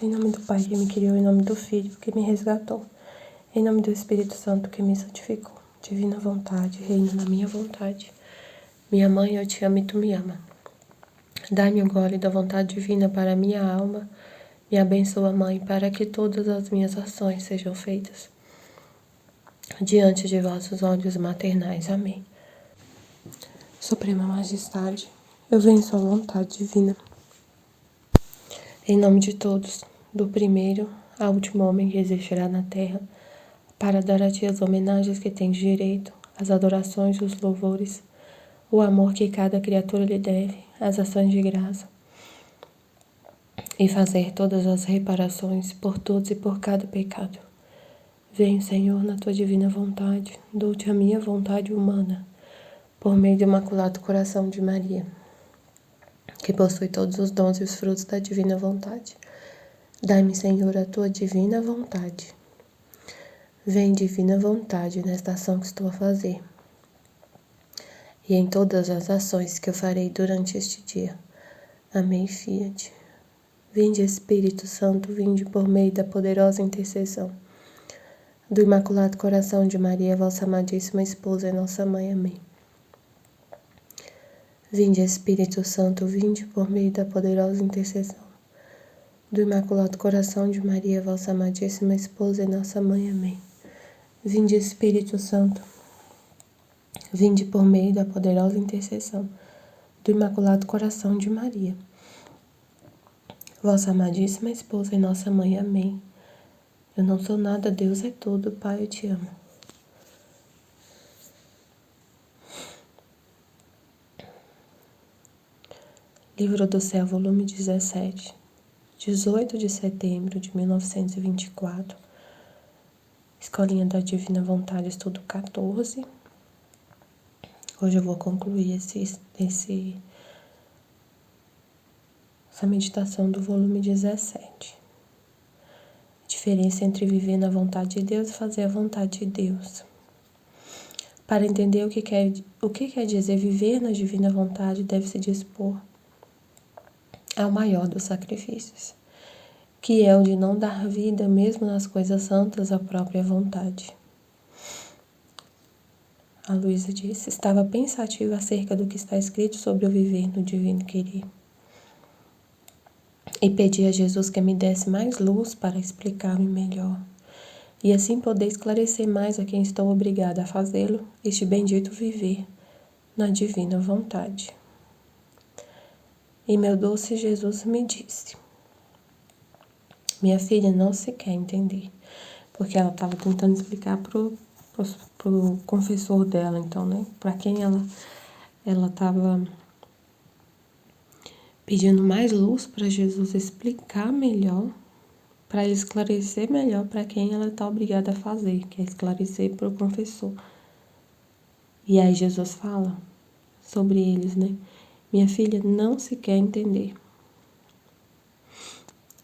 Em nome do Pai que me criou, em nome do Filho que me resgatou, em nome do Espírito Santo que me santificou. Divina vontade, reina na minha vontade. Minha mãe, eu te amo e tu me ama. Dai-me o gole da vontade divina para a minha alma. Me abençoa, Mãe, para que todas as minhas ações sejam feitas diante de vossos olhos maternais. Amém. Suprema Majestade, eu venho sua vontade divina. Em nome de todos, do primeiro ao último homem que existirá na terra, para dar a ti as homenagens que tens direito, as adorações, os louvores, o amor que cada criatura lhe deve, as ações de graça, e fazer todas as reparações por todos e por cada pecado. Vem, Senhor, na tua divina vontade, dou-te a minha vontade humana, por meio do Imaculado Coração de Maria, que possui todos os dons e os frutos da divina vontade. Dai-me, Senhor, a tua divina vontade. Vem, divina vontade, nesta ação que estou a fazer, e em todas as ações que eu farei durante este dia. Amém, Fiat. Vinde, Espírito Santo, vinde por meio da poderosa intercessão do Imaculado Coração de Maria, vossa amadíssima esposa e nossa mãe. Amém. Vinde, Espírito Santo, vinde por meio da poderosa intercessão do Imaculado Coração de Maria, vossa amadíssima esposa e nossa mãe. Amém. Vinde, Espírito Santo, vinde por meio da poderosa intercessão do Imaculado Coração de Maria, vossa amadíssima esposa e nossa mãe. Amém. Eu não sou nada, Deus é tudo, Pai, eu te amo. Livro do Céu, volume 17, 18 de setembro de 1924. Escolinha da Divina Vontade, estudo 14. Hoje eu vou concluir essa meditação do volume 17. Diferença entre viver na vontade de Deus e fazer a vontade de Deus. Para entender o que quer dizer viver na divina vontade, deve-se dispor ao maior dos sacrifícios, que é o de não dar vida, mesmo nas coisas santas, à própria vontade. A Luísa disse: estava pensativa acerca do que está escrito sobre o viver no divino querer. E pedi a Jesus que me desse mais luz para explicar-me melhor, e assim poder esclarecer mais a quem estou obrigada a fazê-lo, este bendito viver na divina vontade. E meu doce Jesus me disse: minha filha não se quer entender, porque ela estava tentando explicar pro confessor dela, então, né, para quem ela estava pedindo mais luz para Jesus explicar melhor, para ele esclarecer melhor para quem ela está obrigada a fazer, que é esclarecer para o confessor. E aí Jesus fala sobre eles, né? Minha filha não se quer entender.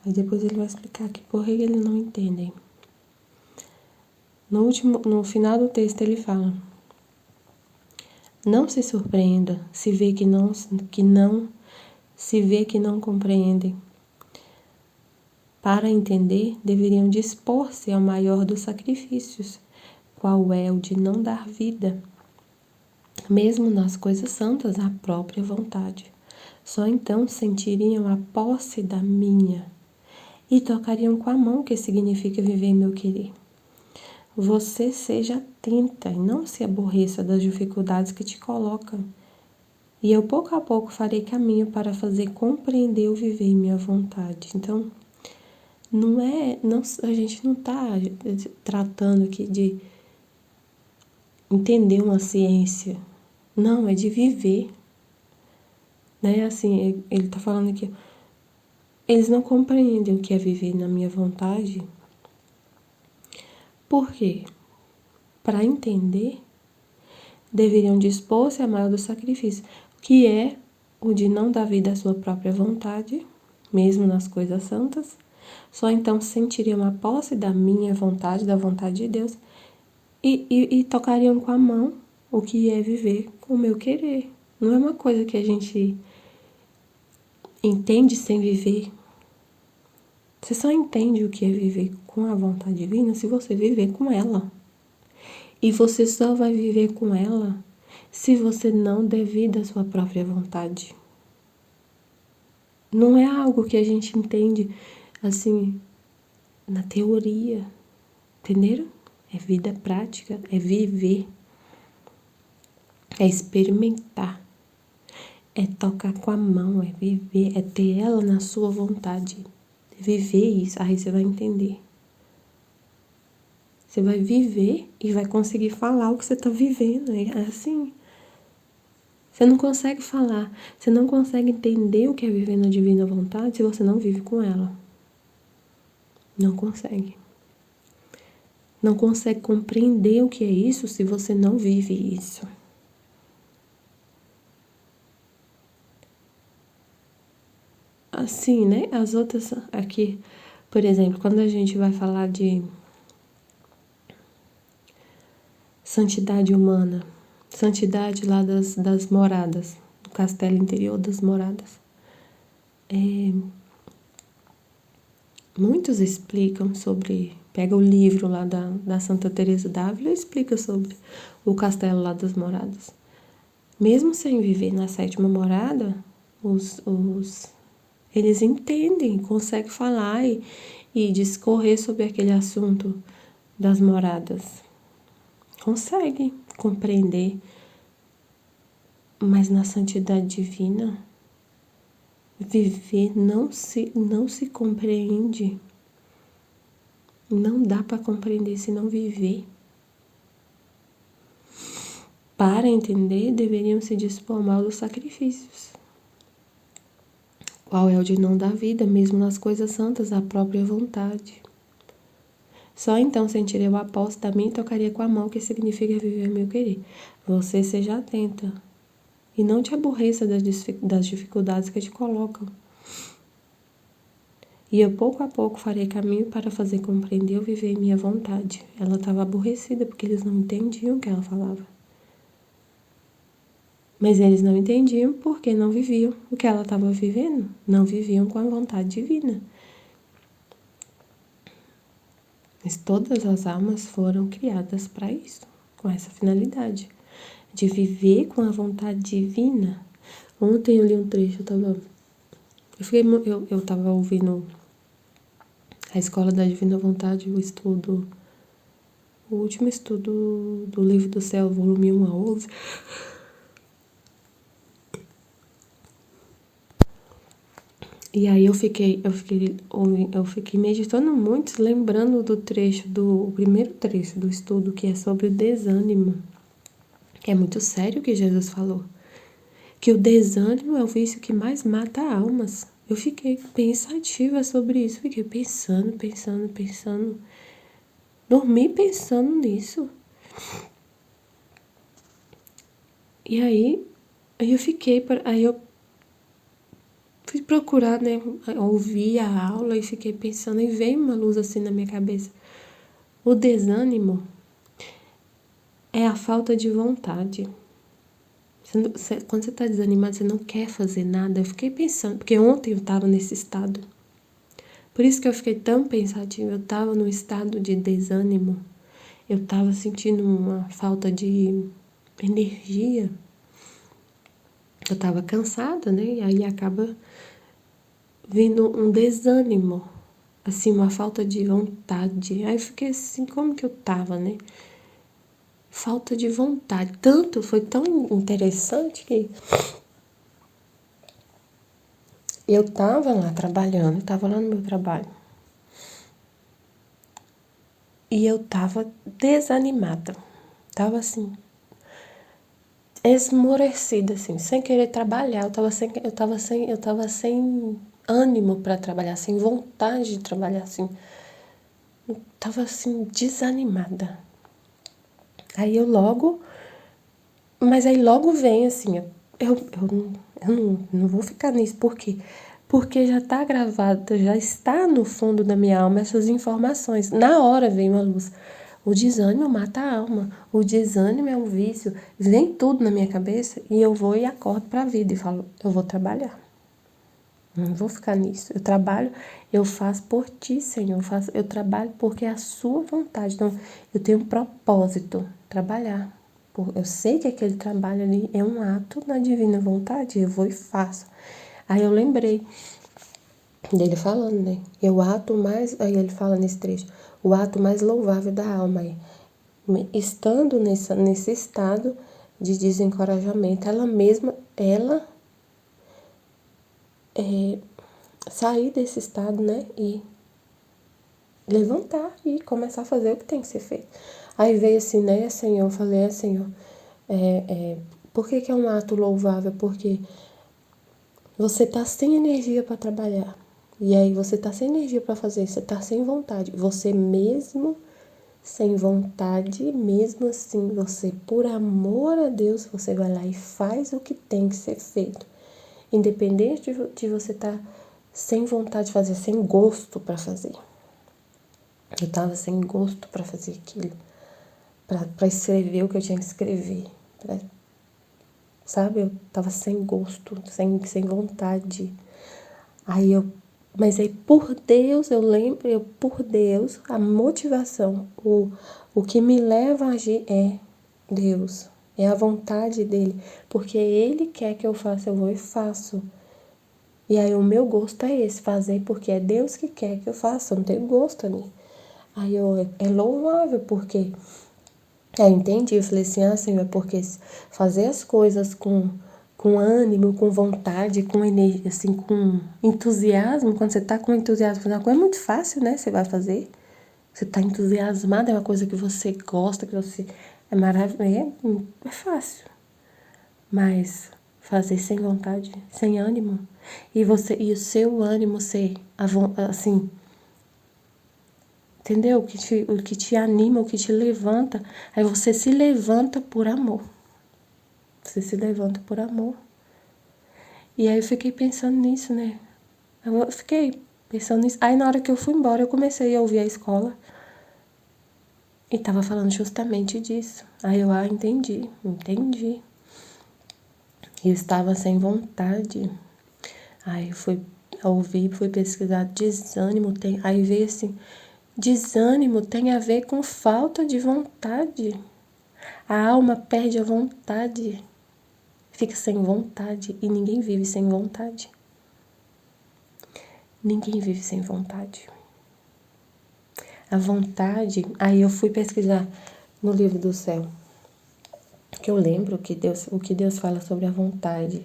Aí depois ele vai explicar aqui por que eles não entendem. No final do texto ele fala: não se surpreenda se vê que não compreendem. Para entender, deveriam dispor-se ao maior dos sacrifícios, qual é o de não dar vida, mesmo nas coisas santas, à própria vontade. Só então sentiriam a posse da minha e tocariam com a mão o que significa viver em meu querer. Você seja atenta e não se aborreça das dificuldades que te colocam, e eu pouco a pouco farei caminho para fazer compreender o viver em minha vontade. Então, a gente não está tratando aqui de entender uma ciência, não, é de viver, né? Assim, ele está falando aqui, eles não compreendem o que é viver na minha vontade. Por quê? Para entender, deveriam dispor-se a maior do sacrifício, que é o de não dar vida à sua própria vontade, mesmo nas coisas santas. Só então sentiriam a posse da minha vontade, da vontade de Deus, e tocariam com a mão o que é viver com o meu querer. Não é uma coisa que a gente entende sem viver. Você só entende o que é viver com a vontade divina se você viver com ela. E você só vai viver com ela se você não der vida à sua própria vontade. Não é algo que a gente entende assim na teoria, entenderam? É vida prática, é viver, é experimentar, é tocar com a mão, é viver, é ter ela na sua vontade. É viver isso, aí você vai entender. Você vai viver e vai conseguir falar o que você está vivendo. É assim. Você não consegue falar, você não consegue entender o que é viver na divina vontade se você não vive com ela. Não consegue. Não consegue compreender o que é isso se você não vive isso. Assim, né? As outras aqui, por exemplo, quando a gente vai falar de santidade humana, santidade lá das moradas, do castelo interior das moradas. Muitos explicam sobre, pega o livro lá da Santa Teresa d'Ávila e explica sobre o castelo lá das moradas. Mesmo sem viver na sétima morada, eles entendem, conseguem falar e discorrer sobre aquele assunto das moradas. Conseguem compreender, mas na santidade divina, viver não se compreende. Não dá para compreender se não viver. Para entender, deveriam se dispor mal dos sacrifícios. Qual é o de não dar vida, mesmo nas coisas santas, à própria vontade? Só então sentiria o apóstolo da mim e tocaria com a mão, que significa viver meu querer. Você seja atenta e não te aborreça das dificuldades que te colocam. E eu pouco a pouco farei caminho para fazer compreender ou viver minha vontade. Ela estava aborrecida porque eles não entendiam o que ela falava. Mas eles não entendiam porque não viviam o que ela estava vivendo. Não viviam com a vontade divina. Mas todas as almas foram criadas para isso, com essa finalidade, de viver com a vontade divina. Ontem eu li um trecho, eu estava ouvindo a Escola da Divina Vontade, o último estudo do Livro do Céu, volume 1 a 11. E aí eu fiquei meditando muito, lembrando do primeiro trecho do estudo, que é sobre o desânimo. É muito sério o que Jesus falou. Que o desânimo é o vício que mais mata almas. Eu fiquei pensativa sobre isso, fiquei pensando. Dormi pensando nisso. E aí eu fui procurar, né, ouvir a aula e fiquei pensando, e veio uma luz assim na minha cabeça. O desânimo é a falta de vontade. Quando você está desanimado, você não quer fazer nada. Eu fiquei pensando, porque ontem eu estava nesse estado. Por isso que eu fiquei tão pensativa. Eu estava num estado de desânimo. Eu estava sentindo uma falta de energia. Eu estava cansada, né? E aí acaba vindo um desânimo, assim, uma falta de vontade. Aí eu fiquei assim, como que eu tava, né? Falta de vontade. Foi tão interessante que eu tava lá trabalhando, tava lá no meu trabalho. E eu tava desanimada. Tava assim, esmorecida, assim, sem querer trabalhar. Eu tava sem ânimo para trabalhar, sem vontade de trabalhar, assim. Eu tava assim, desanimada. Mas aí logo vem assim, eu não vou ficar nisso, por quê? Porque já tá gravado, já está no fundo da minha alma essas informações. Na hora vem uma luz. O desânimo mata a alma, o desânimo é um vício. Vem tudo na minha cabeça e eu vou e acordo pra vida e falo, eu vou trabalhar. Não vou ficar nisso. Eu trabalho, eu faço por ti, Senhor. Eu trabalho porque é a sua vontade. Então, eu tenho um propósito, trabalhar. Eu sei que aquele trabalho ali é um ato da divina vontade. Eu vou e faço. Aí eu lembrei dele falando, né? Aí ele fala nesse trecho, o ato mais louvável da alma é, estando nesse estado de desencorajamento, sair desse estado, né? E levantar e começar a fazer o que tem que ser feito. Aí veio assim, né, Senhor? Eu falei, Senhor, por que é um ato louvável? Porque você tá sem energia para trabalhar. E aí você tá sem energia para fazer, você tá sem vontade. Você mesmo sem vontade, mesmo assim, você, por amor a Deus, você vai lá e faz o que tem que ser feito. Independente de você estar sem vontade de fazer, sem gosto para fazer. Eu tava sem gosto para fazer aquilo, para escrever o que eu tinha que escrever, sabe? Eu tava sem gosto, sem vontade. Mas aí por Deus, por Deus, a motivação, o que me leva a agir é Deus, é a vontade dele, porque ele quer que eu faça, eu vou e faço. E aí o meu gosto é esse, fazer porque é Deus que quer que eu faça, eu não tenho gosto ali. É louvável, porque aí eu entendi, eu falei assim, Senhor, é porque fazer as coisas com ânimo, com vontade, com energia, assim, com entusiasmo, quando você tá com entusiasmo fazer uma coisa, é muito fácil, né? Você vai fazer, você tá entusiasmado, é uma coisa que você gosta, que você é maravilhoso, é fácil. Mas fazer sem vontade, sem ânimo, e o seu ânimo ser, assim, entendeu? O que te anima, o que te levanta, aí você se levanta por amor. Você se levanta por amor. E aí eu fiquei pensando nisso, né? Eu fiquei pensando nisso. Aí na hora que eu fui embora, eu comecei a ouvir a escola. E tava falando justamente disso. Aí eu, entendi. Eu estava sem vontade. Aí eu fui ouvir, fui pesquisar desânimo. Aí veio assim, desânimo tem a ver com falta de vontade. A alma perde a vontade. Fica sem vontade. E ninguém vive sem vontade. Ninguém vive sem vontade. A vontade... Aí eu fui pesquisar no livro do céu. Que eu lembro o que Deus fala sobre a vontade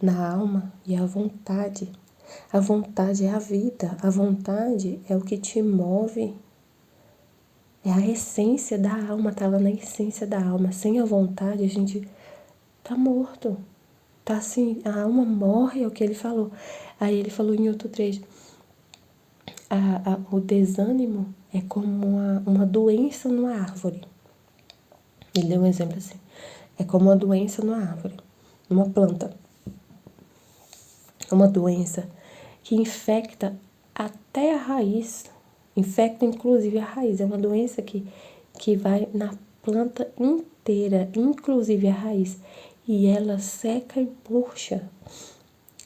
na alma e a vontade. A vontade é a vida. A vontade é o que te move. É a essência da alma. Tá lá na essência da alma. Sem a vontade, a gente tá morto. Tá assim, a alma morre, é o que ele falou. Aí ele falou em outro trecho. O desânimo é como uma doença numa árvore. Ele deu um exemplo assim. É como uma doença numa árvore, numa planta. É uma doença que infecta até a raiz. Infecta inclusive a raiz. É uma doença que vai na planta inteira, inclusive a raiz. E ela seca e murcha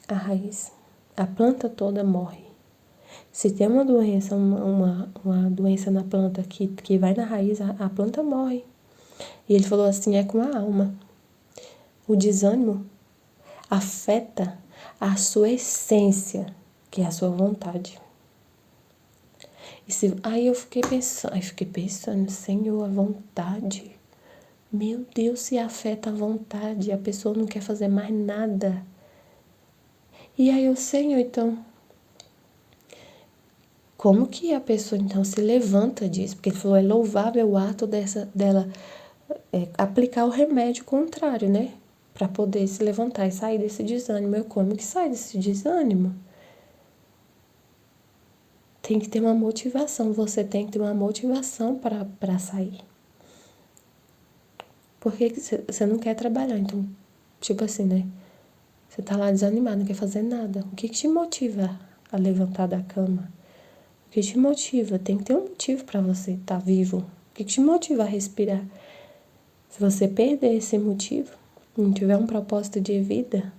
a raiz. A planta toda morre. Se tem uma doença, uma doença na planta que vai na raiz, a planta morre. E ele falou assim, é com a alma. O desânimo afeta a sua essência, que é a sua vontade. Aí eu fiquei pensando, Senhor, a vontade. Meu Deus, se afeta a vontade, a pessoa não quer fazer mais nada. E aí Senhor, então, como que a pessoa então se levanta disso? Porque ele falou, é louvável o ato dela aplicar o remédio contrário, né? Para poder se levantar e sair desse desânimo. Como que sai desse desânimo? Tem que ter uma motivação. Você tem que ter uma motivação para sair. Por que você não quer trabalhar? Então, tipo assim, né? Você tá lá desanimado, não quer fazer nada. O que te motiva a levantar da cama? O que te motiva? Tem que ter um motivo para você estar vivo. O que te motiva a respirar? Se você perder esse motivo, não tiver um propósito de vida,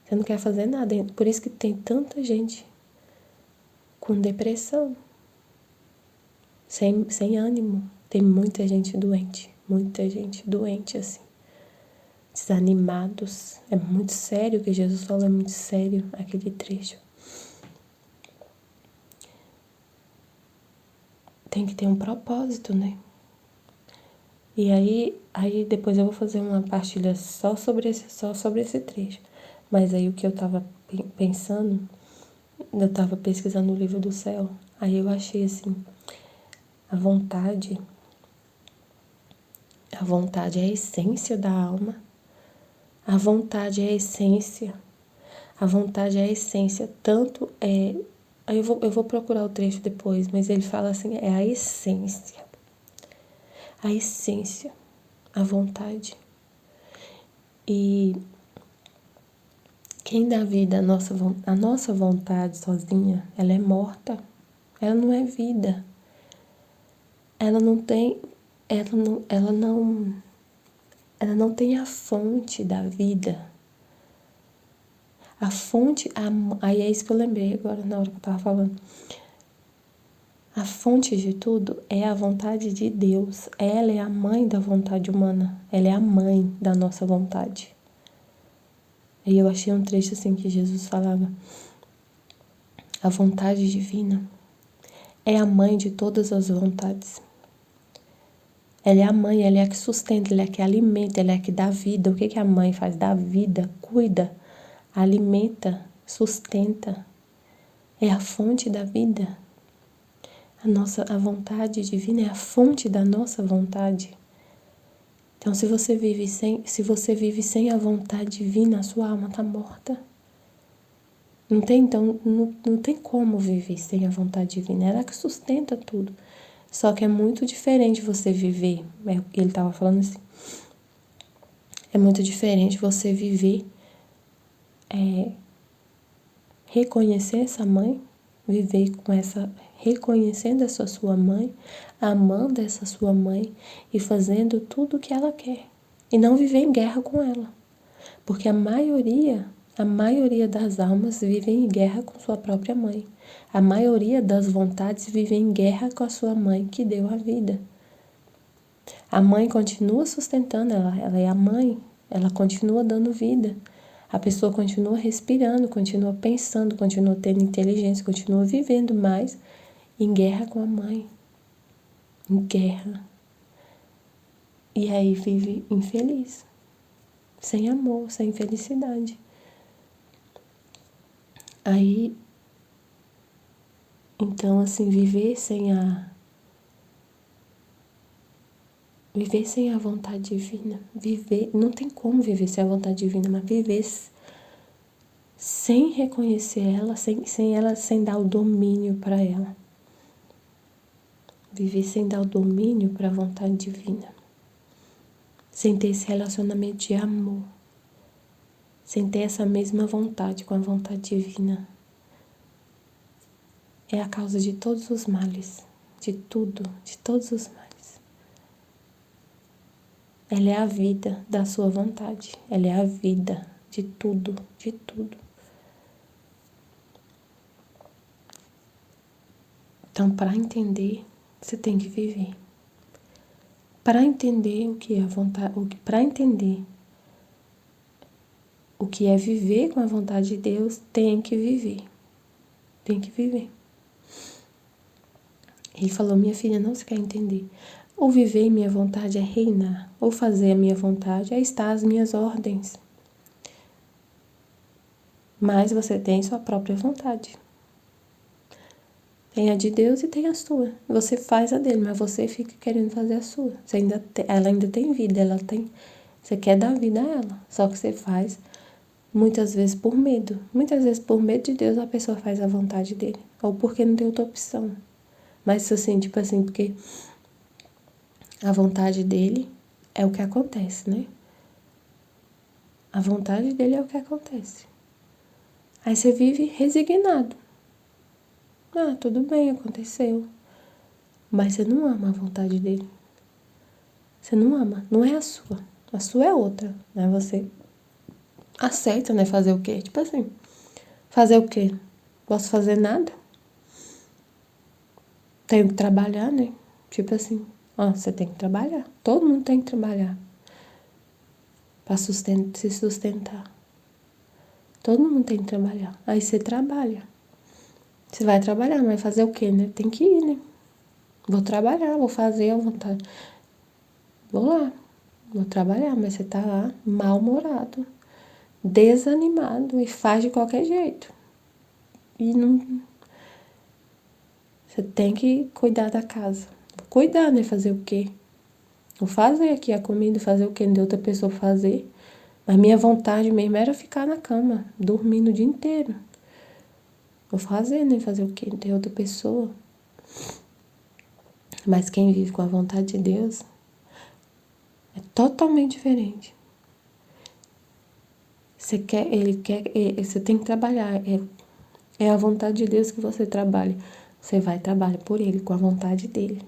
Você não quer fazer nada. Por isso que tem tanta gente com depressão, sem ânimo. Tem muita gente doente assim. Desanimados. É muito sério o que Jesus falou, é muito sério aquele trecho. Tem que ter um propósito, né? E aí depois eu vou fazer uma partilha só sobre esse trecho. Mas aí o que eu tava pensando, eu tava pesquisando o livro do céu, aí eu achei assim, a vontade é a essência da alma. A vontade é a essência. A vontade é a essência. Tanto é... Aí eu vou procurar o trecho depois, mas ele fala assim, é a essência. A essência. A vontade. E quem dá vida à nossa vontade sozinha, ela é morta. Ela não é vida. Ela não tem a fonte da vida. A fonte, aí é isso que eu lembrei agora na hora que eu tava falando. A fonte de tudo é a vontade de Deus. Ela é a mãe da vontade humana. Ela é a mãe da nossa vontade. E eu achei um trecho assim que Jesus falava: a vontade divina é a mãe de todas as vontades. Ela é a mãe, ela é a que sustenta, ela é a que alimenta, ela é a que dá vida. O que a mãe faz? Dá vida, cuida, alimenta, sustenta. É a fonte da vida. A vontade divina é a fonte da nossa vontade. Então, se você vive sem a vontade divina, a sua alma está morta. Não tem como viver sem a vontade divina. Ela que sustenta tudo. Só que é muito diferente você viver. Ele estava falando assim. É muito diferente você viver, reconhecer essa mãe, viver com reconhecendo essa sua mãe, amando essa sua mãe e fazendo tudo o que ela quer. E não viver em guerra com ela. Porque a maioria das almas vivem em guerra com sua própria mãe. A maioria das vontades vive em guerra com a sua mãe que deu a vida. A mãe continua sustentando ela é a mãe, ela continua dando vida. A pessoa continua respirando, continua pensando, continua tendo inteligência, continua vivendo mais em guerra com a mãe. Em guerra. E aí vive infeliz. Sem amor, sem felicidade. Aí, então, assim, viver sem a vontade divina, não tem como viver sem a vontade divina, mas viver sem reconhecer ela, sem dar o domínio para ela. Viver sem dar o domínio para a vontade divina. Sem ter esse relacionamento de amor. Sem ter essa mesma vontade com a vontade divina. É a causa de todos os males. De tudo, de todos os males. Ela é a vida da sua vontade. Ela é a vida de tudo, de tudo. Então, para entender, você tem que viver. Para entender o que é a vontade, para entender o que é viver com a vontade de Deus, tem que viver. Tem que viver. Ele falou: minha filha, não se quer entender. Ou viver em minha vontade é reinar, ou fazer a minha vontade é estar às minhas ordens. Mas você tem sua própria vontade. Tem a de Deus e tem a sua. Você faz a dele, mas você fica querendo fazer a sua. Ela ainda tem vida, você quer dar vida a ela. Só que você faz muitas vezes por medo. Muitas vezes por medo de Deus a pessoa faz a vontade dele. Ou porque não tem outra opção. Mas assim, tipo assim, porque a vontade dele é o que acontece, né? A vontade dele é o que acontece. Aí você vive resignado. Ah, tudo bem, aconteceu. Mas você não ama a vontade dele. Você não ama, não é a sua. A sua é outra, não é você. aceita, né? Fazer o quê? Tipo assim, fazer o quê? Posso fazer nada? Tenho que trabalhar, né? Tipo assim, ó, você tem que trabalhar. Todo mundo tem que trabalhar pra se sustentar. Todo mundo tem que trabalhar. Aí você trabalha. Você vai trabalhar, mas vai fazer o quê, né? Tem que ir, né? Vou trabalhar, vou fazer à vontade. Vou lá, vou trabalhar, mas você tá lá mal-humorado, desanimado e faz de qualquer jeito. E não. Você tem que cuidar da casa. Cuidar, né? Fazer o quê? Vou fazer aqui a comida, fazer o quê? Não deu outra pessoa fazer. Mas minha vontade mesmo era ficar na cama, dormindo o dia inteiro. Vou fazer, né? Fazer o quê? Não tem outra pessoa. Mas quem vive com a vontade de Deus é totalmente diferente. Você quer, ele quer, você tem que trabalhar. É a vontade de Deus que você trabalhe. Você vai trabalhar por ele, com a vontade dele.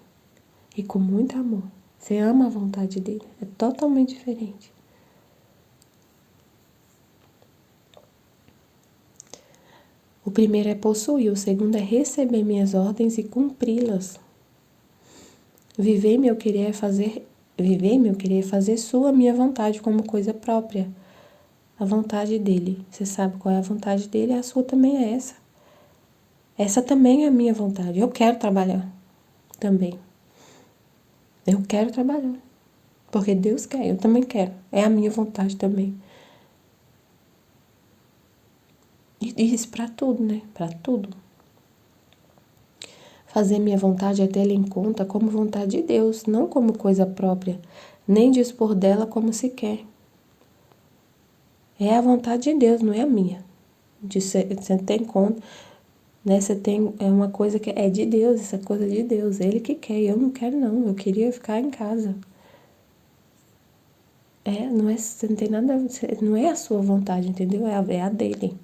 E com muito amor. Você ama a vontade dele. É totalmente diferente. O primeiro é possuir, o segundo é receber minhas ordens e cumpri-las. Viver meu querer é fazer sua minha vontade como coisa própria. A vontade dele. Você sabe qual é a vontade dele, a sua também é essa. Essa também é a minha vontade. Eu quero trabalhar também. Eu quero trabalhar. Porque Deus quer, eu também quero. É a minha vontade também. E isso pra tudo, né? Pra tudo. Fazer minha vontade é tê-la em conta como vontade de Deus, não como coisa própria, nem dispor dela como se quer. É a vontade de Deus, não é a minha. Você tem conta, né? Você tem, é uma coisa que é de Deus, essa coisa é de Deus. Ele que quer, eu não quero não, eu queria ficar em casa. Não é, você não tem nada, não é a sua vontade, entendeu? É a dele.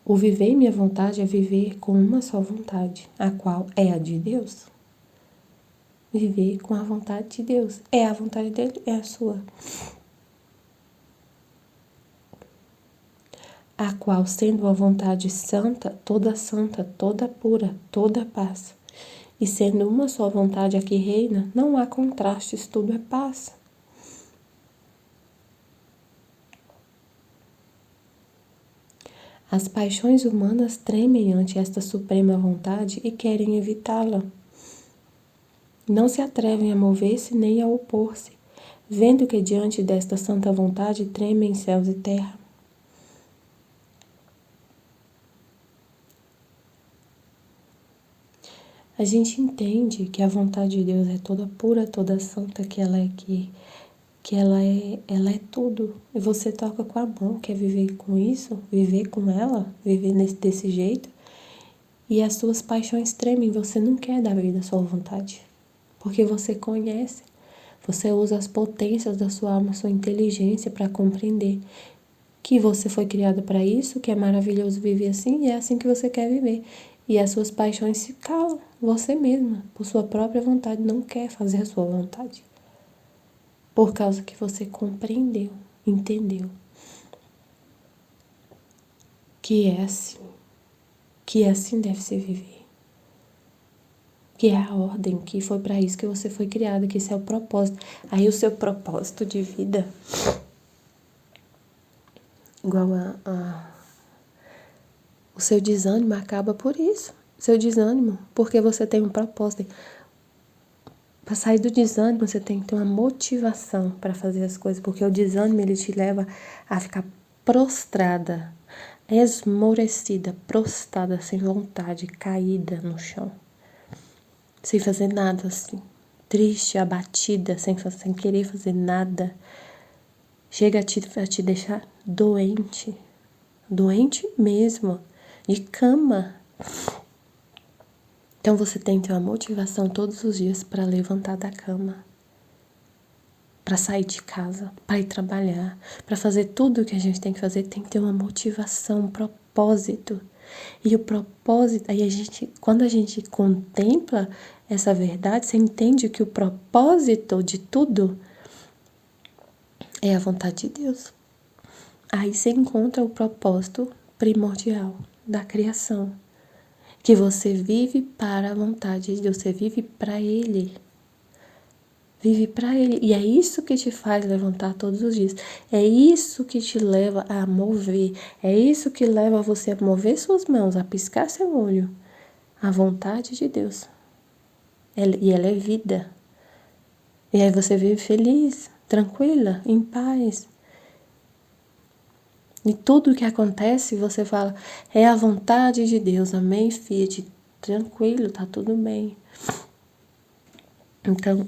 O viver em minha vontade é viver com uma só vontade, a qual é a de Deus. Viver com a vontade de Deus. É a vontade dele, é a sua. A qual, sendo a vontade santa, toda pura, toda paz. E sendo uma só vontade a que reina, não há contrastes, tudo é paz. As paixões humanas tremem ante esta suprema vontade e querem evitá-la. Não se atrevem a mover-se nem a opor-se, vendo que diante desta santa vontade tremem céus e terra. A gente entende que a vontade de Deus é toda pura, toda santa, que ela é tudo. E você toca com a mão, quer viver com isso, viver com ela, viver desse jeito. E as suas paixões tremem, você não quer dar vida à sua vontade. Porque você conhece, você usa as potências da sua alma, sua inteligência para compreender que você foi criada para isso, que é maravilhoso viver assim e é assim que você quer viver. E as suas paixões se calam, você mesma, por sua própria vontade, não quer fazer a sua vontade. Por causa que você compreendeu, entendeu que é assim deve se viver. Que é a ordem, que foi para isso que você foi criada, que esse é o propósito. Aí o seu propósito de vida, igual o seu desânimo acaba por isso. Seu desânimo, porque você tem um propósito. Para sair do desânimo, você tem que ter uma motivação para fazer as coisas, porque o desânimo ele te leva a ficar prostrada, esmorecida, prostrada, sem vontade, caída no chão, sem fazer nada assim, triste, abatida, sem querer fazer nada. Chega a te deixar doente, doente mesmo, de cama. Então você tem que ter uma motivação todos os dias para levantar da cama, para sair de casa, para ir trabalhar, para fazer tudo o que a gente tem que fazer, tem que ter uma motivação, um propósito. E o propósito, quando a gente contempla essa verdade, você entende que o propósito de tudo É a vontade de Deus. Aí você encontra o propósito primordial da criação. Que você vive para a vontade de Deus, você vive para Ele. Vive para Ele. E é isso que te faz levantar todos os dias. É isso que te leva a mover. É isso que leva você a mover suas mãos, a piscar seu olho. A vontade de Deus. E ela é vida. E aí você vive feliz, tranquila, em paz. E tudo que acontece, você fala, é a vontade de Deus, amém, Fiat, tranquilo, tá tudo bem. Então,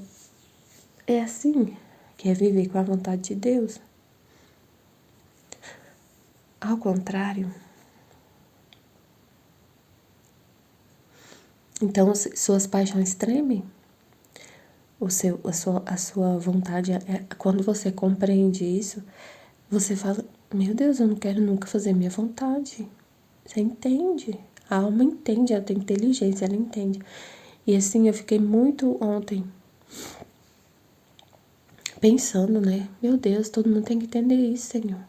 é assim que é viver com a vontade de Deus. Ao contrário, então suas paixões tremem, a sua vontade, quando você compreende isso, você fala, meu Deus, eu não quero nunca fazer minha vontade. Você entende? A alma entende, ela tem inteligência, ela entende. E assim, eu fiquei muito ontem pensando, né? Meu Deus, todo mundo tem que entender isso, Senhor.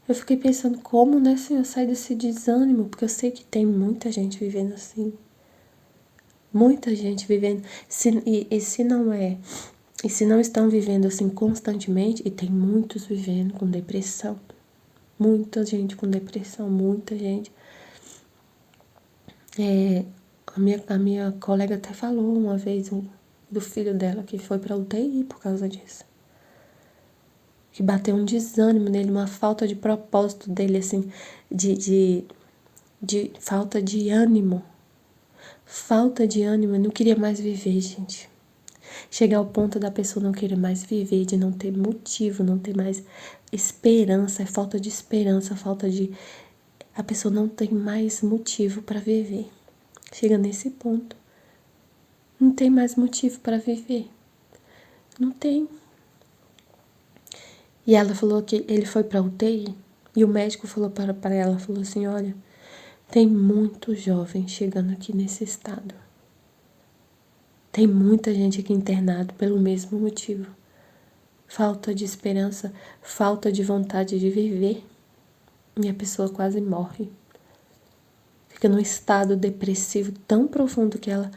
Eu fiquei pensando como, né, Senhor, sair desse desânimo, porque eu sei que tem muita gente vivendo assim. Muita gente vivendo. E se não estão vivendo assim constantemente, e tem muitos vivendo com depressão. Muita gente com depressão, muita gente. A minha colega até falou uma vez do filho dela que foi pra UTI por causa disso. Que bateu um desânimo nele, uma falta de propósito dele, assim, de falta de ânimo. Falta de ânimo, eu não queria mais viver, gente. Chegar ao ponto da pessoa não querer mais viver, de não ter motivo, não ter mais esperança, é falta de esperança, falta de... A pessoa não tem mais motivo para viver. Chega nesse ponto. Não tem mais motivo para viver. Não tem. E ela falou que ele foi para UTI e o médico falou para ela, falou assim, olha, tem muito jovem chegando aqui nesse estado. Tem muita gente aqui internado pelo mesmo motivo. Falta de esperança, falta de vontade de viver. E a pessoa quase morre. Fica num estado depressivo tão profundo que ela...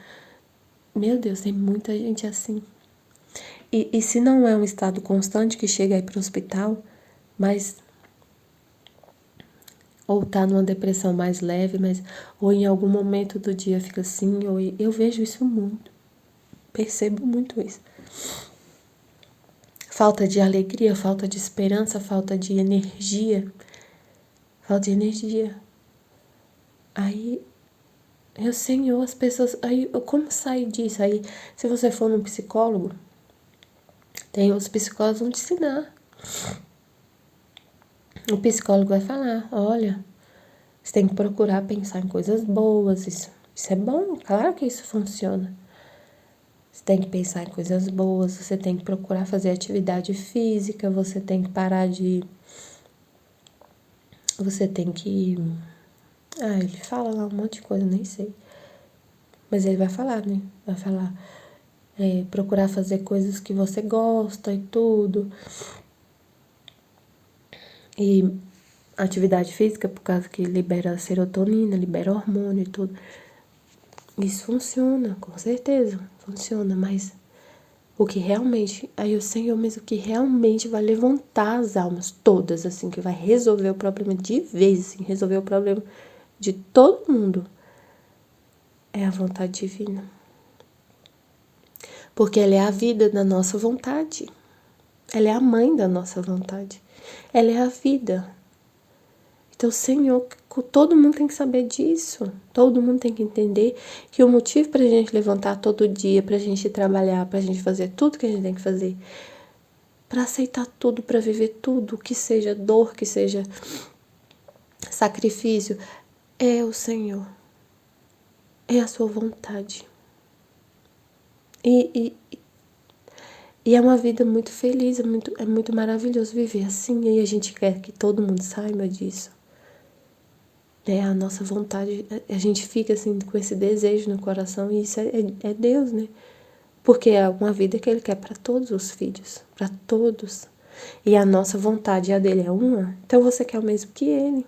Meu Deus, tem muita gente assim. E se não é um estado constante que chega aí para o hospital, mas... Ou tá numa depressão mais leve, ou em algum momento do dia fica assim, ou eu vejo isso muito. Percebo muito isso. Falta de alegria, falta de esperança, falta de energia. Falta de energia. Aí, Senhor, as pessoas... Aí, como sair disso? Aí, se você for num psicólogo, os psicólogos vão te ensinar. O psicólogo vai falar, olha, você tem que procurar pensar em coisas boas, isso é bom, claro que isso funciona. Você tem que pensar em coisas boas, você tem que procurar fazer atividade física, você tem que parar de... Você tem que... ele fala lá um monte de coisa, nem sei. Mas ele vai falar, né? Vai falar, procurar fazer coisas que você gosta e tudo. E atividade física, por causa que libera serotonina, libera hormônio e tudo. Isso funciona, com certeza, funciona, mas o que realmente, aí o Senhor mesmo, o que realmente vai levantar as almas todas, assim, que vai resolver o problema de vez, assim, resolver o problema de todo mundo, é a vontade divina. Porque ela é a vida da nossa vontade, ela é a mãe da nossa vontade, ela é a vida. Então, Senhor, todo mundo tem que saber disso. Todo mundo tem que entender que o motivo para a gente levantar todo dia, para a gente trabalhar, para a gente fazer tudo que a gente tem que fazer, para aceitar tudo, para viver tudo, que seja dor, que seja sacrifício, é o Senhor. É a sua vontade. E é uma vida muito feliz, é muito maravilhoso viver assim. E a gente quer que todo mundo saiba disso. É a nossa vontade, a gente fica assim com esse desejo no coração e isso é Deus, né? Porque é uma vida que Ele quer para todos os filhos, para todos. e a nossa vontade e a dele é uma, então você quer o mesmo que ele.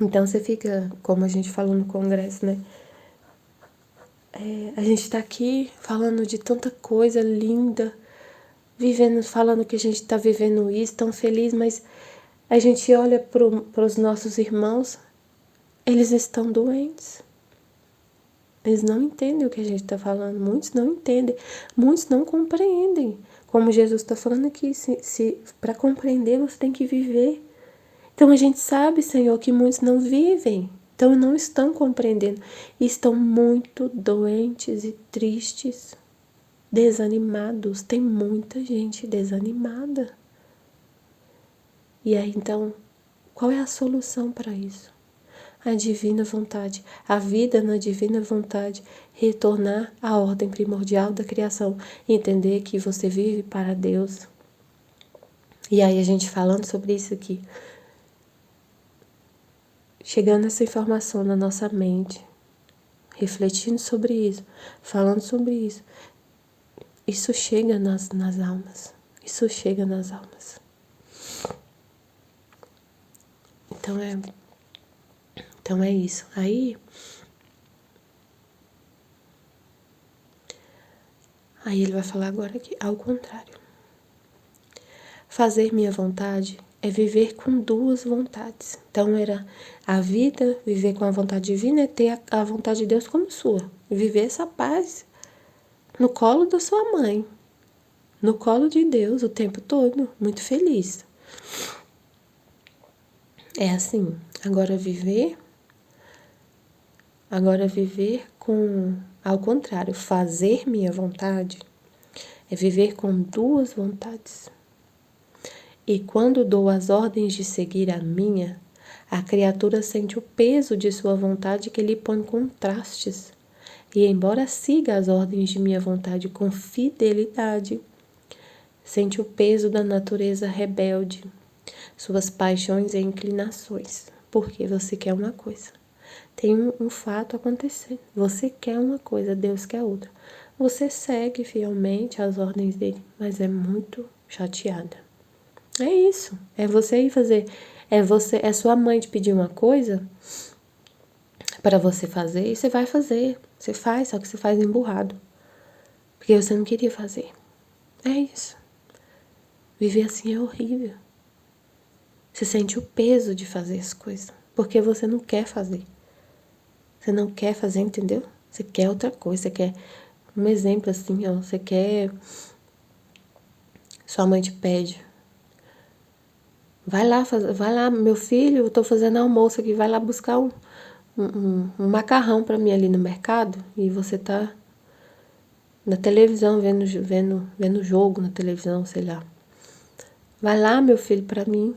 Então você fica, como a gente falou no congresso, né? A gente tá aqui falando de tanta coisa linda, vivendo, falando que a gente tá vivendo isso, tão feliz, mas a gente olha para os nossos irmãos, eles estão doentes. Eles não entendem o que a gente está falando, muitos não entendem, muitos não compreendem. Como Jesus está falando aqui, para compreender você tem que viver. Então a gente sabe, Senhor, que muitos não vivem, então não estão compreendendo, e estão muito doentes e tristes, desanimados. Tem muita gente desanimada. E aí então, qual é a solução para isso? A divina vontade, a vida na divina vontade, retornar à ordem primordial da criação, entender que você vive para Deus. E aí a gente falando sobre isso aqui, chegando essa informação na nossa mente, refletindo sobre isso, falando sobre isso, isso chega nas almas, isso chega nas almas. Então é isso. Aí ele vai falar agora aqui, ao contrário. Fazer minha vontade é viver com duas vontades. Então era a vida, viver com a vontade divina, é ter a vontade de Deus como sua. Viver essa paz no colo da sua mãe, no colo de Deus o tempo todo, muito feliz. É assim. Agora viver com, ao contrário, fazer minha vontade é viver com duas vontades. E quando dou as ordens de seguir a minha, a criatura sente o peso de sua vontade que lhe põe contrastes. E embora siga as ordens de minha vontade com fidelidade, sente o peso da natureza rebelde, suas paixões e inclinações. Porque você quer uma coisa. Tem um fato acontecendo. Você quer uma coisa, Deus quer outra. Você segue fielmente as ordens dele, mas é muito chateada. É isso. É você ir fazer. É sua mãe te pedir uma coisa para você fazer e você vai fazer. Você faz, só que você faz emburrado. Porque você não queria fazer. É isso. Viver assim é horrível. Você sente o peso de fazer as coisas. Porque você não quer fazer. Você não quer fazer, entendeu? Você quer outra coisa. Você quer um exemplo assim, ó. Você quer. Sua mãe te pede. Vai lá, meu filho, eu tô fazendo almoço aqui. Vai lá buscar um macarrão para mim ali no mercado. E você tá na televisão, vendo jogo na televisão, sei lá. Vai lá, meu filho, para mim.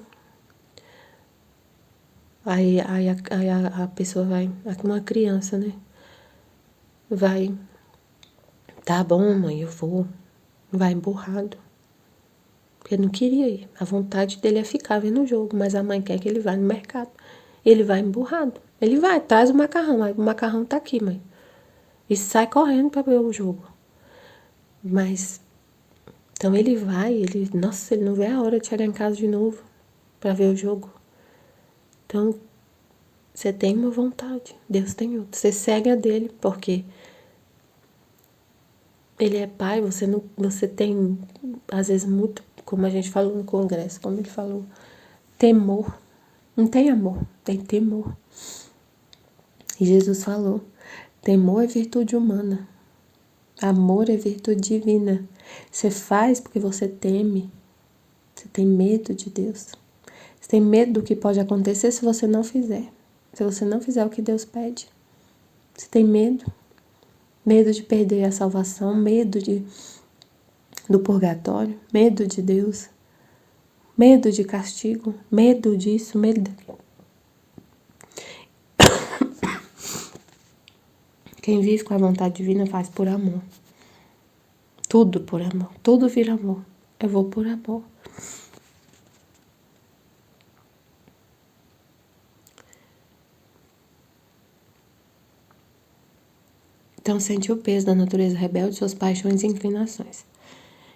Aí a pessoa vai, uma criança, né? Vai, tá bom, mãe, eu vou. Vai emburrado. Porque não queria ir. A vontade dele é ficar vendo o jogo, mas a mãe quer que ele vá no mercado. Ele vai emburrado. Ele vai, traz o macarrão. Aí o macarrão tá aqui, mãe. E sai correndo para ver o jogo. Mas, então ele vai, nossa, ele não vê a hora de chegar em casa de novo para ver o jogo. Então, você tem uma vontade, Deus tem outra. Você segue a dele, porque ele é pai, você tem, às vezes, muito, como a gente falou no congresso, como ele falou, temor. Não tem amor, tem temor. E Jesus falou, temor é virtude humana, amor é virtude divina. Você faz porque você teme, você tem medo de Deus. Você tem medo do que pode acontecer se você não fizer. Se você não fizer o que Deus pede. Você tem medo. Medo de perder a salvação, medo do purgatório, medo de Deus, medo de castigo, medo disso, medo daquilo. Quem vive com a vontade divina faz por amor. Tudo por amor. Tudo vira amor. Eu vou por amor. Então sente o peso da natureza rebelde, suas paixões e inclinações.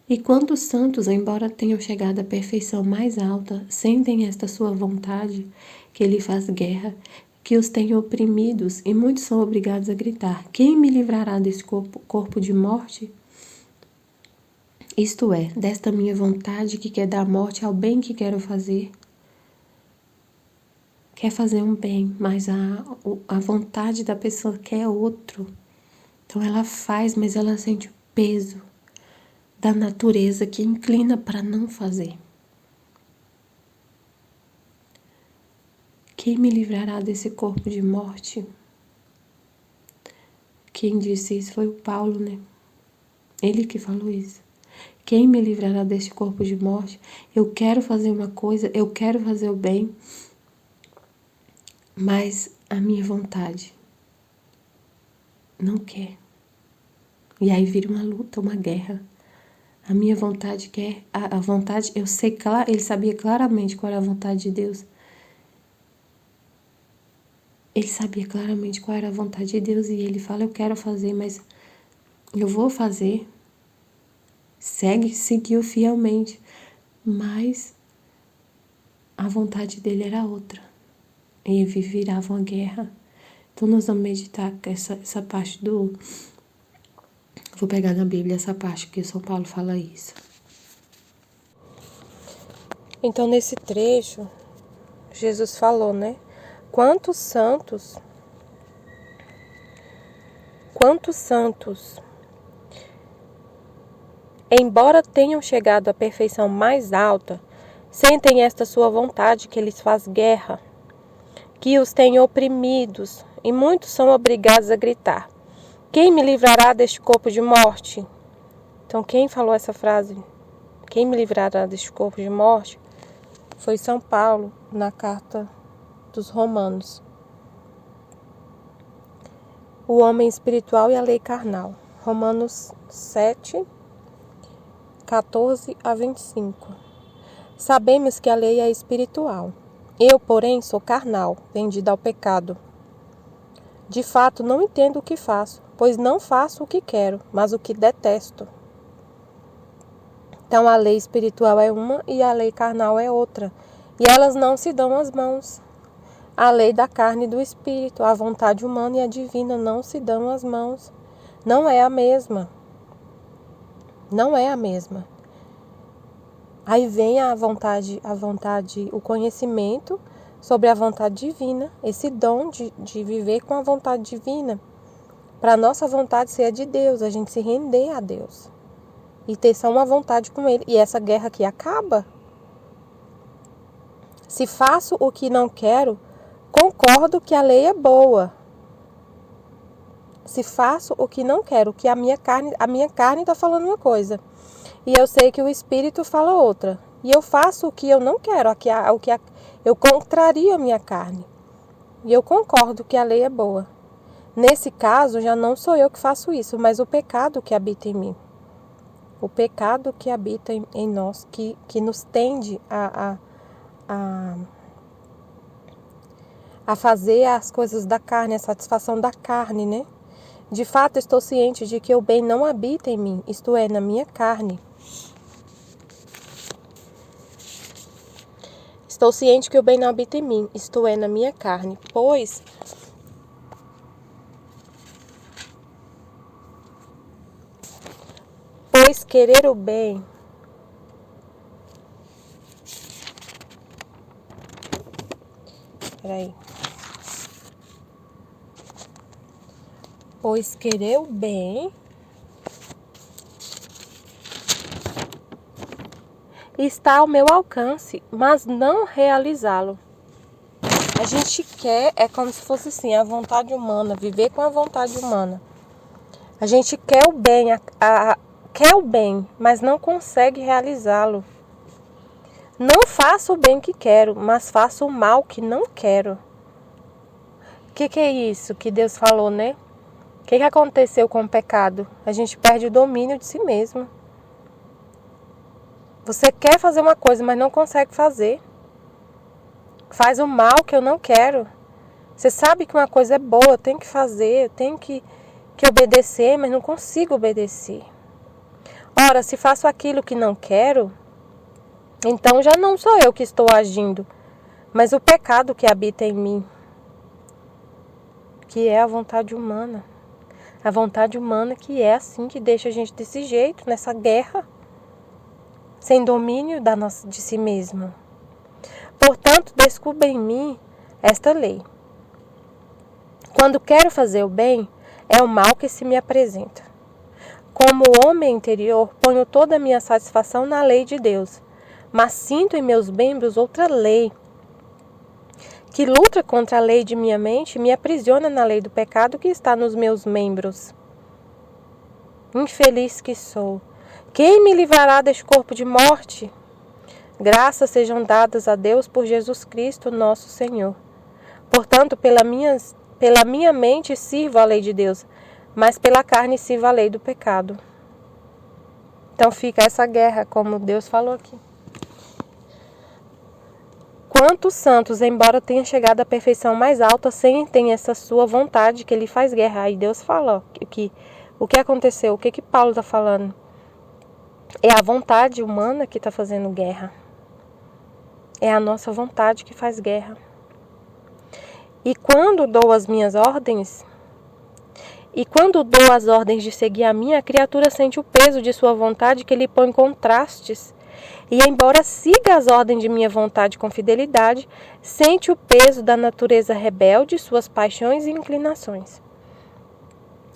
E quantos santos, embora tenham chegado à perfeição mais alta, sentem esta sua vontade, que lhe faz guerra, que os tem oprimidos, e muitos são obrigados a gritar: quem me livrará desse corpo de morte? Isto é, desta minha vontade que quer dar morte ao bem que quero fazer. Quer fazer um bem, mas a vontade da pessoa quer outro. Então ela faz, mas ela sente o peso da natureza que inclina para não fazer. Quem me livrará desse corpo de morte? Quem disse isso foi o Paulo, né? Ele que falou isso. Quem me livrará deste corpo de morte? Eu quero fazer uma coisa, eu quero fazer o bem, mas a minha vontade não quer. E aí vira uma luta, uma guerra. A minha vontade quer, a vontade, eu sei, ele sabia claramente qual era a vontade de Deus. Ele sabia claramente qual era a vontade de Deus e ele fala, eu quero fazer, mas eu vou fazer. Seguiu fielmente, mas a vontade dele era outra. E virava uma guerra. Então nós vamos meditar essa parte do... Vou pegar na Bíblia essa parte que São Paulo fala isso. Então nesse trecho, Jesus falou, né? Quantos santos, embora tenham chegado à perfeição mais alta, sentem esta sua vontade que lhes faz guerra, que os tem oprimidos, e muitos são obrigados a gritar: quem me livrará deste corpo de morte? Então quem falou essa frase, quem me livrará deste corpo de morte, foi São Paulo, na carta dos Romanos. O homem espiritual e a lei carnal. Romanos 7, 14 a 25. Sabemos que a lei é espiritual. Eu, porém, sou carnal, vendido ao pecado. De fato, não entendo o que faço, pois não faço o que quero, mas o que detesto. Então, a lei espiritual é uma e a lei carnal é outra. E elas não se dão as mãos. A lei da carne e do espírito, a vontade humana e a divina não se dão as mãos. Não é a mesma. Não é a mesma. Aí vem a vontade, o conhecimento sobre a vontade divina, esse dom de viver com a vontade divina. Para a nossa vontade ser a de Deus, a gente se render a Deus. E ter só uma vontade com Ele. E essa guerra aqui acaba. Se faço o que não quero, concordo que a lei é boa. Se faço o que não quero, que a minha carne está falando uma coisa. E eu sei que o Espírito fala outra. E eu faço o que eu não quero, eu contrario a minha carne. E eu concordo que a lei é boa. Nesse caso, já não sou eu que faço isso, mas o pecado que habita em mim. O pecado que habita em nós, que nos tende a fazer as coisas da carne, a satisfação da carne, né? De fato, estou ciente de que o bem não habita em mim, isto é, na minha carne. Estou ciente que o bem não habita em mim, isto é, na minha carne, pois querer o bem está ao meu alcance, mas não realizá-lo. A gente quer, é como se fosse assim, a vontade humana, viver com a vontade humana. A gente quer o bem, quer o bem, mas não consegue realizá-lo. Não faço o bem que quero, mas faço o mal que não quero. O que é isso que Deus falou, né? O que aconteceu com o pecado? A gente perde o domínio de si mesmo. Você quer fazer uma coisa, mas não consegue fazer. Faz o mal que eu não quero. Você sabe que uma coisa é boa, eu tenho que fazer, eu tenho que obedecer, mas não consigo obedecer. Ora, se faço aquilo que não quero, então já não sou eu que estou agindo, mas o pecado que habita em mim, que é a vontade humana. A vontade humana que é assim, que deixa a gente desse jeito, nessa guerra, sem domínio de si mesma. Portanto, descubra em mim esta lei. Quando quero fazer o bem, é o mal que se me apresenta. Como homem interior, ponho toda a minha satisfação na lei de Deus, mas sinto em meus membros outra lei, que luta contra a lei de minha mente e me aprisiona na lei do pecado que está nos meus membros. Infeliz que sou! Quem me livrará deste corpo de morte? Graças sejam dadas a Deus por Jesus Cristo, nosso Senhor. Portanto, pela minha mente sirvo a lei de Deus, mas pela carne sirvo a lei do pecado. Então fica essa guerra, como Deus falou aqui. Quantos santos, embora tenham chegado à perfeição mais alta, sentem essa sua vontade que ele faz guerra? Aí Deus fala o que aconteceu, o que Paulo está falando. É a vontade humana que está fazendo guerra. É a nossa vontade que faz guerra. E quando dou as ordens de seguir a minha, a criatura sente o peso de sua vontade que lhe põe contrastes. E embora siga as ordens de minha vontade com fidelidade, sente o peso da natureza rebelde, suas paixões e inclinações.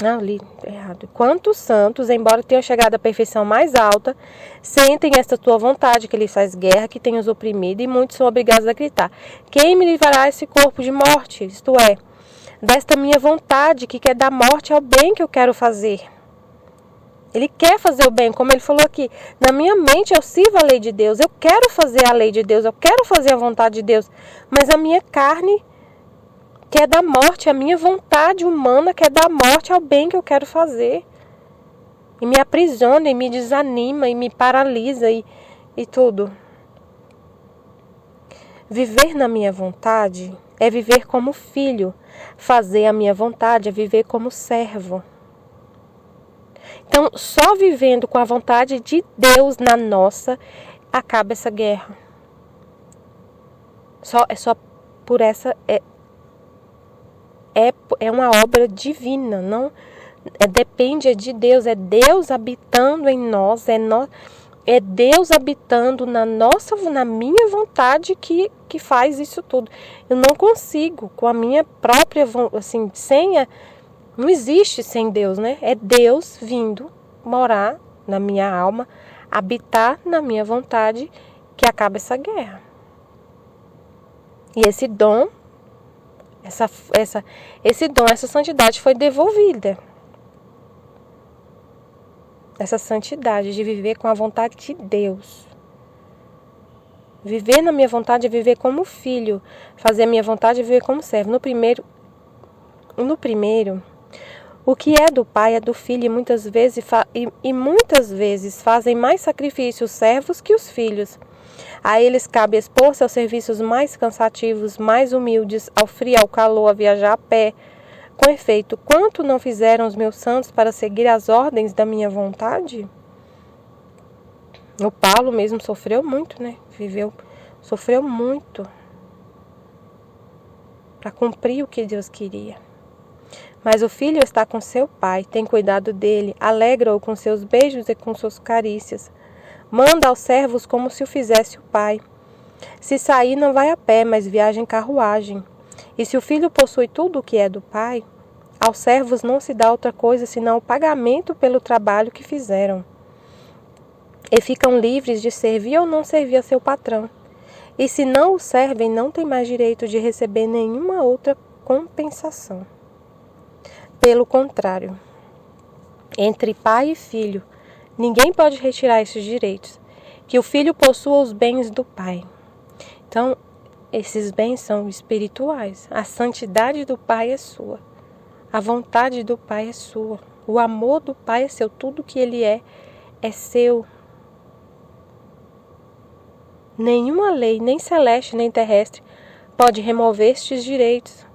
Não, li errado. Quantos santos, embora tenham chegado à perfeição mais alta, sentem esta tua vontade que lhes faz guerra, que tem os oprimido, e muitos são obrigados a gritar: quem me livrará esse corpo de morte? Isto é, desta minha vontade que quer dar morte ao bem que eu quero fazer. Ele quer fazer o bem, como ele falou aqui. Na minha mente eu sirvo a lei de Deus, eu quero fazer a lei de Deus, eu quero fazer a vontade de Deus. Mas a minha carne quer dar morte, a minha vontade humana quer dar morte ao bem que eu quero fazer. E me aprisiona, e me desanima, e me paralisa, e tudo. Viver na minha vontade é viver como filho. Fazer a minha vontade é viver como servo. Então, só vivendo com a vontade de Deus na nossa, acaba essa guerra. É só por essa... É uma obra divina, não... depende de Deus, é Deus habitando em nós, é Deus habitando na minha vontade que faz isso tudo. Eu não consigo, com a minha própria, assim, não existe sem Deus, né? É Deus vindo morar na minha alma, habitar na minha vontade, que acaba essa guerra. E esse dom, essa santidade foi devolvida. Essa santidade de viver com a vontade de Deus. Viver na minha vontade é viver como filho. Fazer a minha vontade é viver como servo. No primeiro, o que é do pai é do filho, e muitas vezes fazem mais sacrifícios os servos que os filhos. A eles cabe expor-se aos serviços mais cansativos, mais humildes, ao frio, ao calor, a viajar a pé. Com efeito, quanto não fizeram os meus santos para seguir as ordens da minha vontade? O Paulo mesmo sofreu muito, né? Sofreu muito para cumprir o que Deus queria. Mas o filho está com seu pai, tem cuidado dele, alegra-o com seus beijos e com suas carícias. Manda aos servos como se o fizesse o pai. Se sair, não vai a pé, mas viaja em carruagem. E se o filho possui tudo o que é do pai, aos servos não se dá outra coisa senão o pagamento pelo trabalho que fizeram. E ficam livres de servir ou não servir a seu patrão. E se não o servem, não tem mais direito de receber nenhuma outra compensação. Pelo contrário, entre pai e filho, ninguém pode retirar esses direitos, que o filho possua os bens do pai. Então, esses bens são espirituais. A santidade do pai é sua. A vontade do pai é sua. O amor do pai é seu. Tudo que ele é seu. Nenhuma lei, nem celeste, nem terrestre, pode remover estes direitos,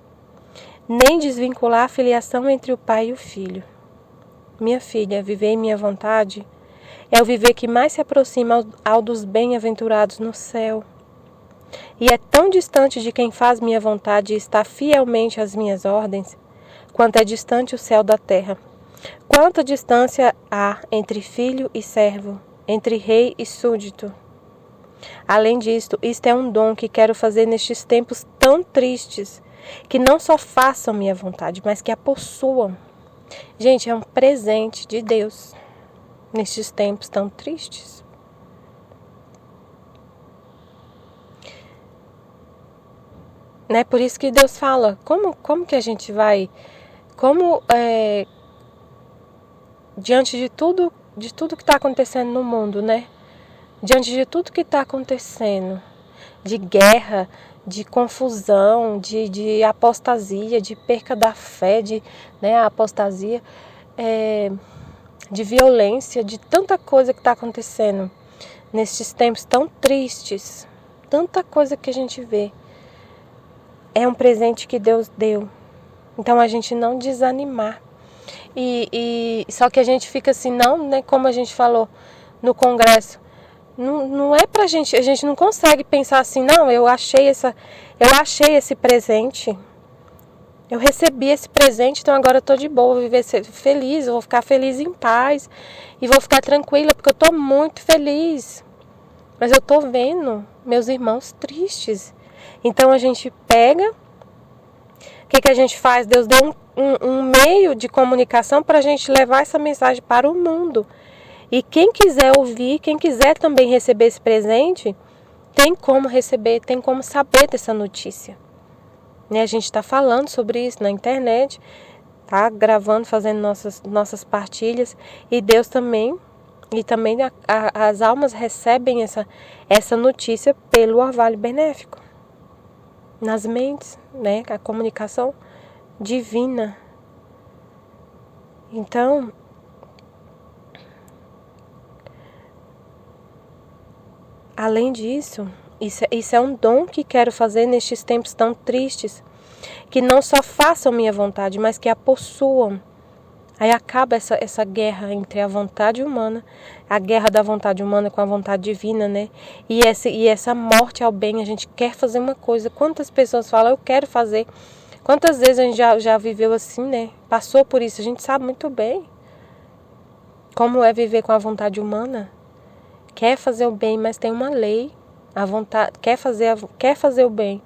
nem desvincular a filiação entre o pai e o filho. Minha filha, viver em minha vontade É o viver que mais se aproxima ao dos bem-aventurados no céu. E é tão distante de quem faz minha vontade e está fielmente às minhas ordens, quanto é distante o céu da terra. Quanta distância há entre filho e servo, entre rei e súdito. Além disto, isto é um dom que quero fazer nestes tempos tão tristes, que não só façam minha vontade, mas que a possuam. Gente, é um presente de Deus nestes tempos tão tristes. Né? Por isso que Deus fala, como que a gente vai, diante de tudo que está acontecendo no mundo, né? Diante de tudo que está acontecendo, de guerra, de confusão, de apostasia, de perca da fé, a apostasia, de violência, de tanta coisa que está acontecendo nestes tempos tão tristes, tanta coisa que a gente vê. É um presente que Deus deu. Então a gente não desanimar. E só que a gente fica assim, não, né, como a gente falou no congresso, não é pra gente, a gente não consegue pensar assim, não, eu achei esse presente, eu recebi esse presente, então agora eu tô de boa, vou viver feliz, eu vou ficar feliz em paz e vou ficar tranquila, porque eu tô muito feliz. Mas eu tô vendo meus irmãos tristes. Então a gente pega, o que a gente faz? Deus deu um meio de comunicação para a gente levar essa mensagem para o mundo. E quem quiser ouvir, quem quiser também receber esse presente, tem como receber, tem como saber dessa notícia. Né? A gente está falando sobre isso na internet, tá gravando, fazendo nossas partilhas, e Deus também, e também as almas recebem essa notícia pelo orvalho benéfico. Nas mentes, né? A comunicação divina. Então, além disso, isso é um dom que quero fazer nestes tempos tão tristes, que não só façam minha vontade, mas que a possuam. Aí acaba essa guerra entre a vontade humana, a guerra da vontade humana com a vontade divina, né? E essa morte ao bem, a gente quer fazer uma coisa. Quantas pessoas falam, eu quero fazer. Quantas vezes a gente já viveu assim, né? Passou por isso, a gente sabe muito bem como é viver com a vontade humana. Quer fazer o bem, mas tem uma lei. A vontade, quer fazer o bem,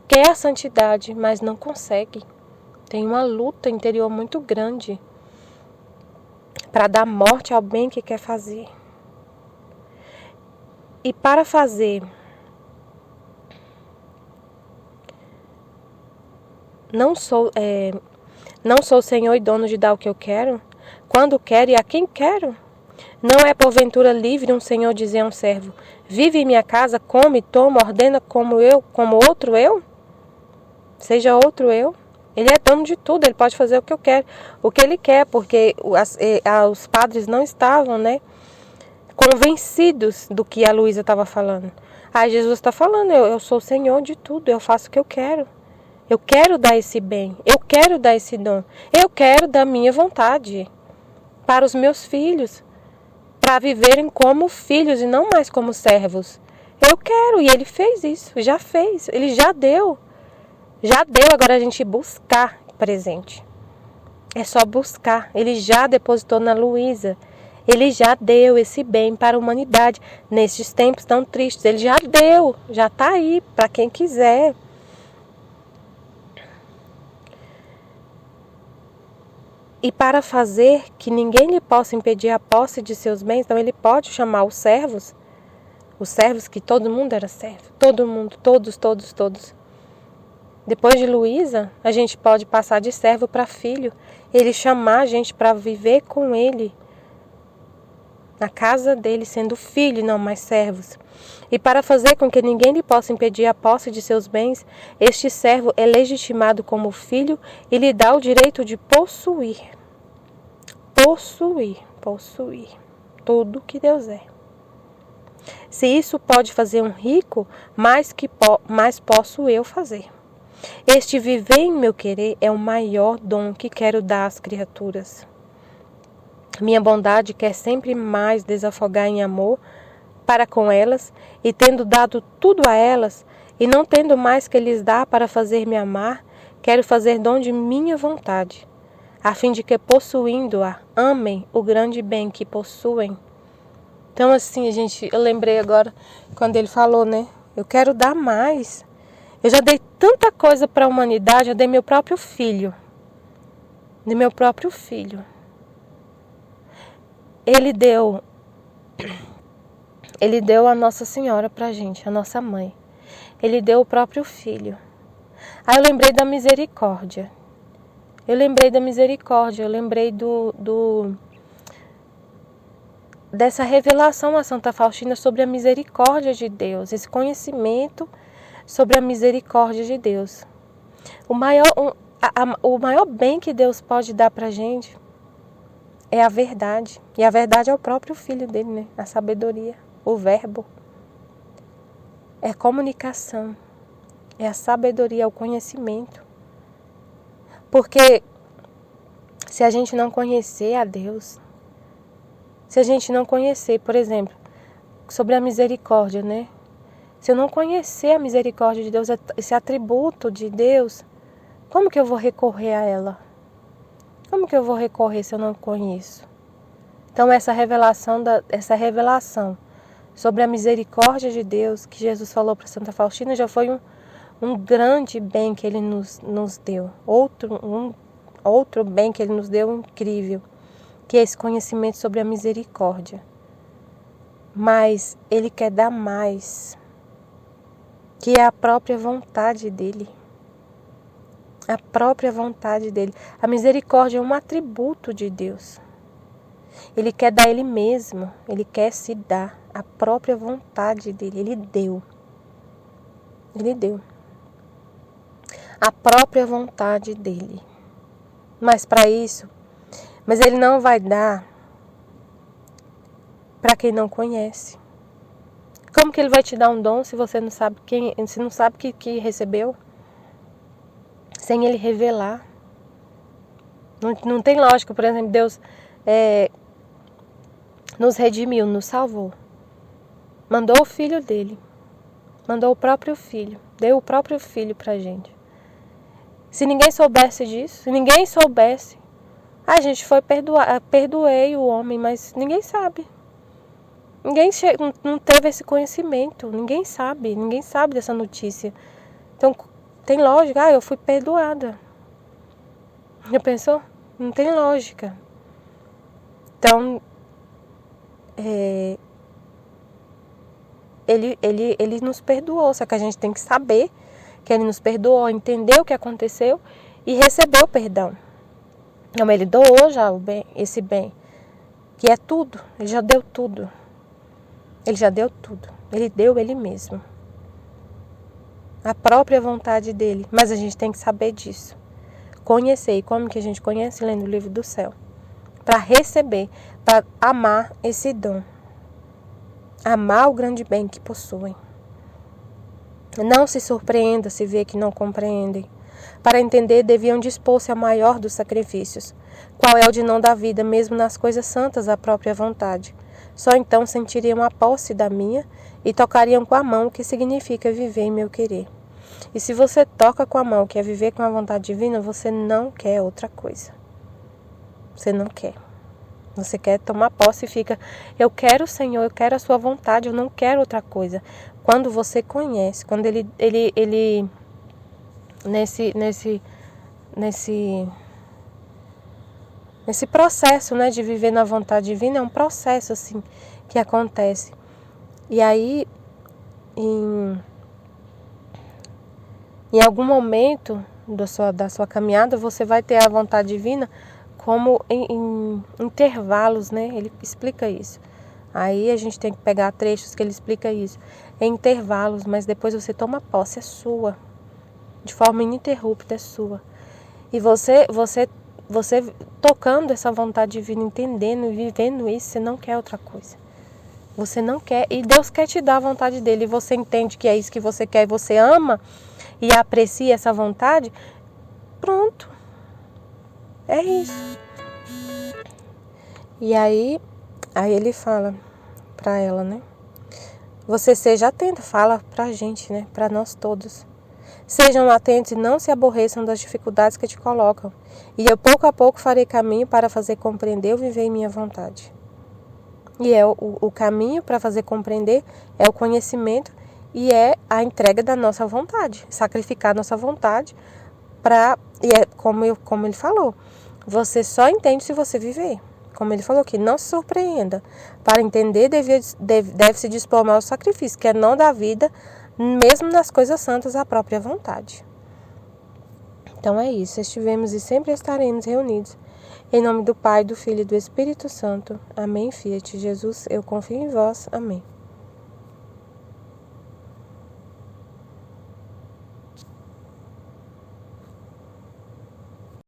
quer a santidade, mas não consegue. Tem uma luta interior muito grande para dar morte ao bem que quer fazer. E para fazer, não sou Senhor e dono de dar o que eu quero, quando quero e a quem quero. Não é porventura livre um Senhor dizer a um servo, vive em minha casa, come, toma, ordena como outro eu? Seja outro eu. Ele é dono de tudo, ele pode fazer o que eu quero, o que ele quer, porque os padres não estavam, né, convencidos do que a Luísa estava falando. Jesus está falando, eu sou o Senhor de tudo, eu faço o que eu quero. Eu quero dar esse bem, eu quero dar esse dom, eu quero dar minha vontade para os meus filhos, para viverem como filhos e não mais como servos. Eu quero, e ele fez isso, já fez, ele já deu. Já deu, agora a gente buscar presente. É só buscar. Ele já depositou na Luísa. Ele já deu esse bem para a humanidade. Nesses tempos tão tristes. Ele já deu. Já está aí para quem quiser. E para fazer que ninguém lhe possa impedir a posse de seus bens, então ele pode chamar os servos que todo mundo era servo. Todo mundo, todos. Depois de Luísa, a gente pode passar de servo para filho. Ele chamar a gente para viver com ele. Na casa dele, sendo filho e não mais servos. E para fazer com que ninguém lhe possa impedir a posse de seus bens, este servo é legitimado como filho e lhe dá o direito de possuir. Possuir. Tudo que Deus é. Se isso pode fazer um rico, mais posso eu fazer. Este viver em meu querer é o maior dom que quero dar às criaturas. Minha bondade quer sempre mais desafogar em amor para com elas, e tendo dado tudo a elas, e não tendo mais que lhes dar para fazer-me amar, quero fazer dom de minha vontade, a fim de que, possuindo-a, amem o grande bem que possuem. Então, assim, eu lembrei agora, quando ele falou, né? Eu quero dar mais. Eu já dei tanta coisa para a humanidade, eu dei meu próprio filho. De meu próprio filho. Ele deu a Nossa Senhora pra gente, a nossa mãe. Ele deu o próprio filho. Aí eu lembrei da misericórdia. Eu lembrei dessa revelação a Santa Faustina sobre a misericórdia de Deus, esse conhecimento sobre a misericórdia de Deus. O maior bem que Deus pode dar pra gente é a verdade. E a verdade é o próprio Filho dele, né? A sabedoria, o verbo. É a comunicação, é a sabedoria, é o conhecimento. Porque se a gente não conhecer a Deus, se a gente não conhecer, por exemplo, sobre a misericórdia, né? Se eu não conhecer a misericórdia de Deus, esse atributo de Deus, como que eu vou recorrer a ela? Como que eu vou recorrer se eu não conheço? Então essa revelação sobre a misericórdia de Deus que Jesus falou para Santa Faustina já foi um grande bem que ele nos deu. Outro bem que ele nos deu incrível, que é esse conhecimento sobre a misericórdia. Mas ele quer dar mais, que é a própria vontade dele. A própria vontade dele. A misericórdia é um atributo de Deus. Ele quer dar ele mesmo, ele quer se dar a própria vontade dele. Ele deu. A própria vontade dele. Mas ele não vai dar para quem não conhece. Como que ele vai te dar um dom se você não sabe que recebeu? Sem ele revelar. Não tem lógica, por exemplo, Deus nos redimiu, nos salvou. Mandou o filho dele. Mandou o próprio filho. Deu o próprio filho pra gente. Se ninguém soubesse disso, se ninguém soubesse, a gente foi perdoei o homem, mas ninguém sabe. Ninguém não teve esse conhecimento. Ninguém sabe dessa notícia. Então, tem lógica, eu fui perdoada. Já pensou? Não tem lógica. Então, ele nos perdoou, só que a gente tem que saber que ele nos perdoou, entender o que aconteceu e receber o perdão. Então, ele doou já esse bem, que é tudo, ele já deu tudo. Ele já deu tudo, ele deu ele mesmo. A própria vontade dele, mas a gente tem que saber disso. Conhecer, e como que a gente conhece? Lendo o livro do céu. Para receber, para amar esse dom. Amar o grande bem que possuem. Não se surpreenda se vê que não compreendem. Para entender, deviam dispor-se ao maior dos sacrifícios. Qual é o de não dar vida, mesmo nas coisas santas, à própria vontade? Só então sentiriam a posse da minha e tocariam com a mão o que significa viver em meu querer. E se você toca com a mão, que é viver com a vontade divina, você não quer outra coisa. Você não quer. Você quer tomar posse e fica, eu quero o Senhor, eu quero a sua vontade, eu não quero outra coisa. Quando você conhece, quando ele nesse processo, né, de viver na vontade divina, é um processo assim que acontece. E aí, em algum momento da sua caminhada, você vai ter a vontade divina como em intervalos, né? Ele explica isso. Aí a gente tem que pegar trechos que ele explica isso. Em intervalos, mas depois você toma posse, é sua. De forma ininterrupta, é sua. E você tocando essa vontade divina, entendendo e vivendo isso, você não quer outra coisa. Você não quer, e Deus quer te dar a vontade dele, e você entende que é isso que você quer, e você ama e aprecia essa vontade, pronto. É isso. E aí ele fala para ela, né? Você seja atento, fala pra gente, né? Para nós todos. Sejam atentos e não se aborreçam das dificuldades que te colocam. E eu pouco a pouco farei caminho para fazer compreender ou viver em minha vontade. E o caminho para fazer compreender é o conhecimento e é a entrega da nossa vontade. Sacrificar a nossa vontade e é como ele falou, você só entende se você viver. Como ele falou aqui, não se surpreenda. Para entender, deve-se dispor ao maior sacrifício, que é não dar vida, mesmo nas coisas santas, à própria vontade. Então é isso, estivemos e sempre estaremos reunidos. Em nome do Pai, do Filho e do Espírito Santo. Amém, Fiat. Jesus, eu confio em vós. Amém.